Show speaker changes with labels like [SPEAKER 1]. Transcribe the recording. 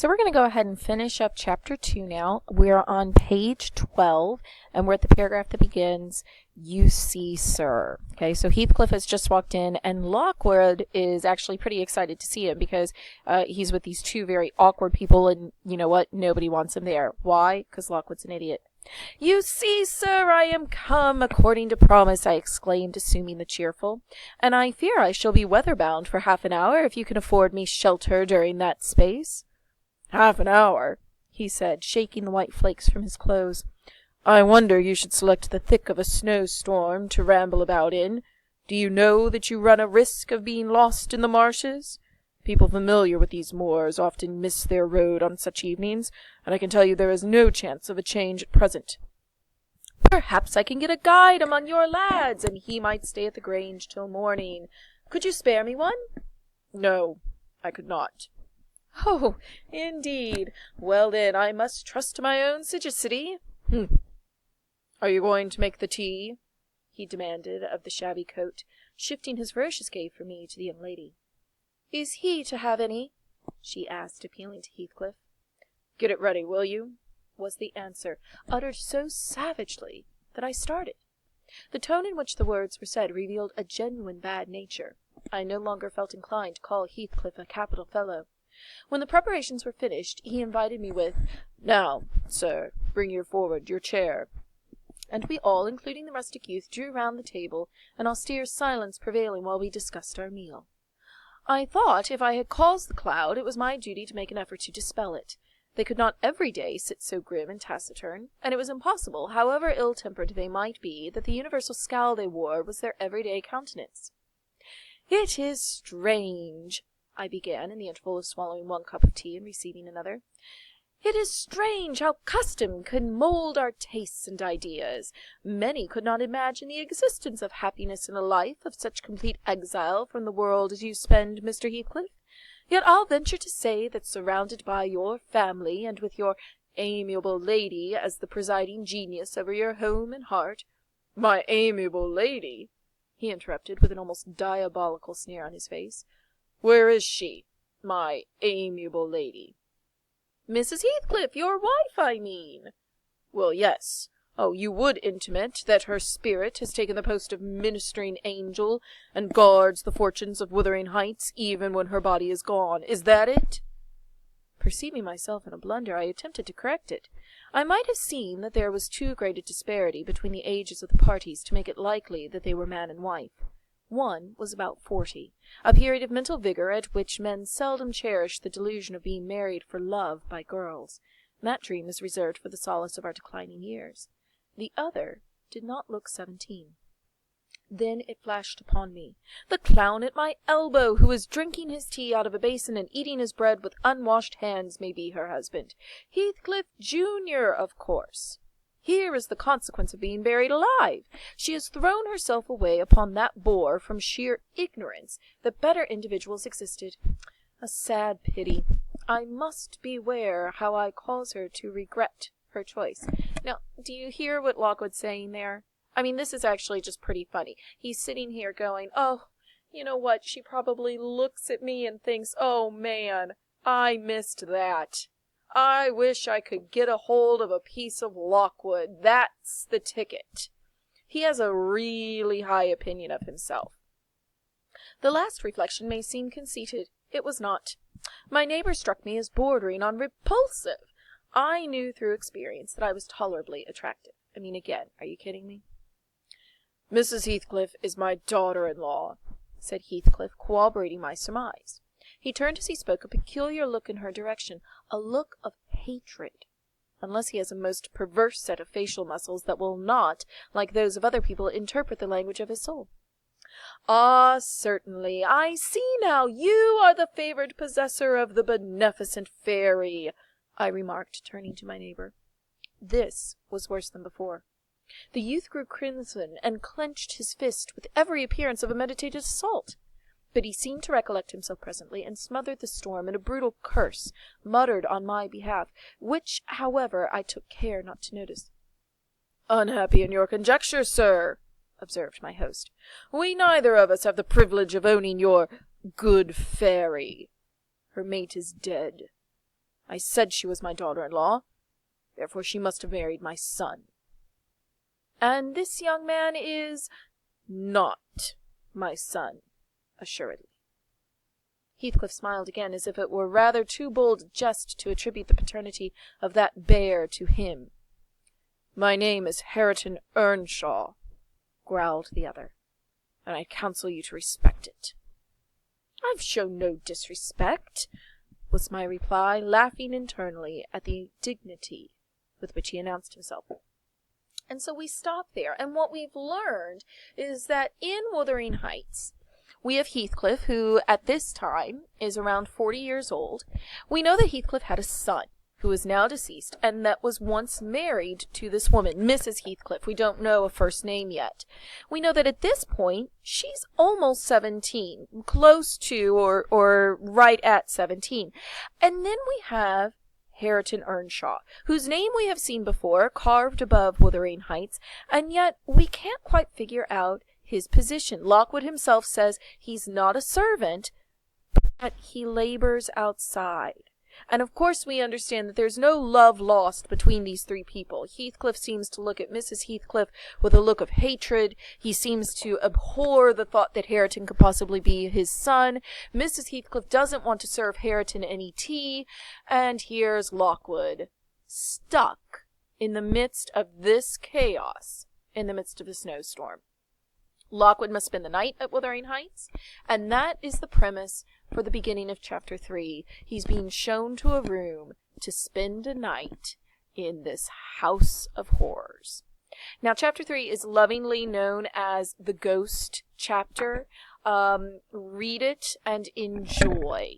[SPEAKER 1] So we're going to go ahead and finish up chapter 2 now. We're on page 12, and we're at the paragraph that begins, "You see, sir." Okay, so Heathcliff has just walked in, and Lockwood is actually pretty excited to see him because he's with these two very awkward people, and you know what? Nobody wants him there. Why? Because Lockwood's an idiot. "You see, sir, I am come according to promise," I exclaimed, assuming the cheerful, "and I fear I shall be weather-bound for half an hour if you can afford me shelter during that space." "Half an hour," he said, shaking the white flakes from his clothes. "I wonder you should select the thick of a snowstorm to ramble about in. Do you know that you run a risk of being lost in the marshes? People familiar with these moors often miss their road on such evenings, and I can tell you there is no chance of a change at present." "Perhaps I can get a guide among your lads, and he might stay at the Grange till morning. Could you spare me one?" "No, I could not." "Oh, indeed. Well, then, I must trust to my own sagacity." "Are you going to make the tea?" he demanded of the shabby coat, shifting his ferocious gaze from me to the young lady. "Is he to have any?" she asked, appealing to Heathcliff. "Get it ready, will you?" was the answer, uttered so savagely that I started. The tone in which the words were said revealed a genuine bad nature. I no longer felt inclined to call Heathcliff a capital fellow. When the preparations were finished, he invited me with, "Now, sir, bring forward your chair." And we all, including the rustic youth, drew round the table, an austere silence prevailing while we discussed our meal. I thought if I had caused the cloud, it was my duty to make an effort to dispel it. They could not every day sit so grim and taciturn, and it was impossible, however ill-tempered they might be, that the universal scowl they wore was their everyday countenance. "It is strange," I began, in the interval of swallowing one cup of tea and receiving another. "It is strange how custom can mould our tastes and ideas. Many could not imagine the existence of happiness in a life of such complete exile from the world as you spend, Mr. Heathcliff. Yet I'll venture to say that surrounded by your family, and with your amiable lady as the presiding genius over your home and heart—" "My amiable lady!" he interrupted, with an almost diabolical sneer on his face. "Where is she, my amiable lady?" "Mrs. Heathcliff, your wife, I mean." "Well, yes. Oh, you would intimate that her spirit has taken the post of ministering angel, and guards the fortunes of Wuthering Heights, even when her body is gone. Is that it?" Perceiving myself in a blunder, I attempted to correct it. I might have seen that there was too great a disparity between the ages of the parties to make it likely that they were man and wife. One was about 40, a period of mental vigor at which men seldom cherish the delusion of being married for love by girls. That dream is reserved for the solace of our declining years. The other did not look 17. Then it flashed upon me. The clown at my elbow, who is drinking his tea out of a basin and eating his bread with unwashed hands, may be her husband. Heathcliff Junior, of course. Here is the consequence of being buried alive. She has thrown herself away upon that bore from sheer ignorance that better individuals existed. A sad pity. I must beware how I cause her to regret her choice. Now, do you hear what Lockwood's saying there? I mean, this is actually just pretty funny. He's sitting here going, "Oh, you know what? She probably looks at me and thinks, oh man, I missed that. I wish I could get a hold of a piece of Lockwood. That's the ticket." He has a really high opinion of himself. The last reflection may seem conceited. It was not. My neighbor struck me as bordering on repulsive. I knew through experience that I was tolerably attractive. I mean, again, are you kidding me? "Mrs. Heathcliff is my daughter-in-law," said Heathcliff, corroborating my surmise. He turned as he spoke, a peculiar look in her direction, a look of hatred, unless he has a most perverse set of facial muscles that will not, like those of other people, interpret the language of his soul. "Ah, certainly. I see now. You are the favoured possessor of the beneficent fairy," I remarked, turning to my neighbour. This was worse than before. The youth grew crimson and clenched his fist with every appearance of a meditated assault. But he seemed to recollect himself presently, and smothered the storm in a brutal curse, muttered on my behalf, which, however, I took care not to notice. "Unhappy in your conjecture, sir," observed my host. "We neither of us have the privilege of owning your good fairy. Her mate is dead. I said she was my daughter-in-law. Therefore she must have married my son. And this young man is not my son, assuredly. Heathcliff smiled again, as if it were rather too bold a jest to attribute the paternity of that bear to him. My name is Hareton Earnshaw, growled the other, and I counsel you to respect it. I've shown no disrespect, was my reply, laughing internally at the dignity with which he announced himself. And so we stop there, and what we've learned is that in Wuthering Heights, we have Heathcliff, who at this time is around 40 years old. We know that Heathcliff had a son who is now deceased and that was once married to this woman, Mrs. Heathcliff. We don't know a first name yet. We know that at this point, she's almost 17, close to or right at 17. And then we have Hareton Earnshaw, whose name we have seen before, carved above Wuthering Heights, and yet we can't quite figure out his position. Lockwood himself says he's not a servant, but he labors outside. And of course we understand that there's no love lost between these three people. Heathcliff seems to look at Mrs. Heathcliff with a look of hatred. He seems to abhor the thought that Hareton could possibly be his son. Mrs. Heathcliff doesn't want to serve Hareton any tea. And here's Lockwood, stuck in the midst of this chaos, in the midst of a snowstorm. Lockwood must spend the night at Wuthering Heights, and that is the premise for the beginning of chapter 3. He's being shown to a room to spend a night in this house of horrors. Now, chapter 3 is lovingly known as the ghost chapter. Read it and enjoy.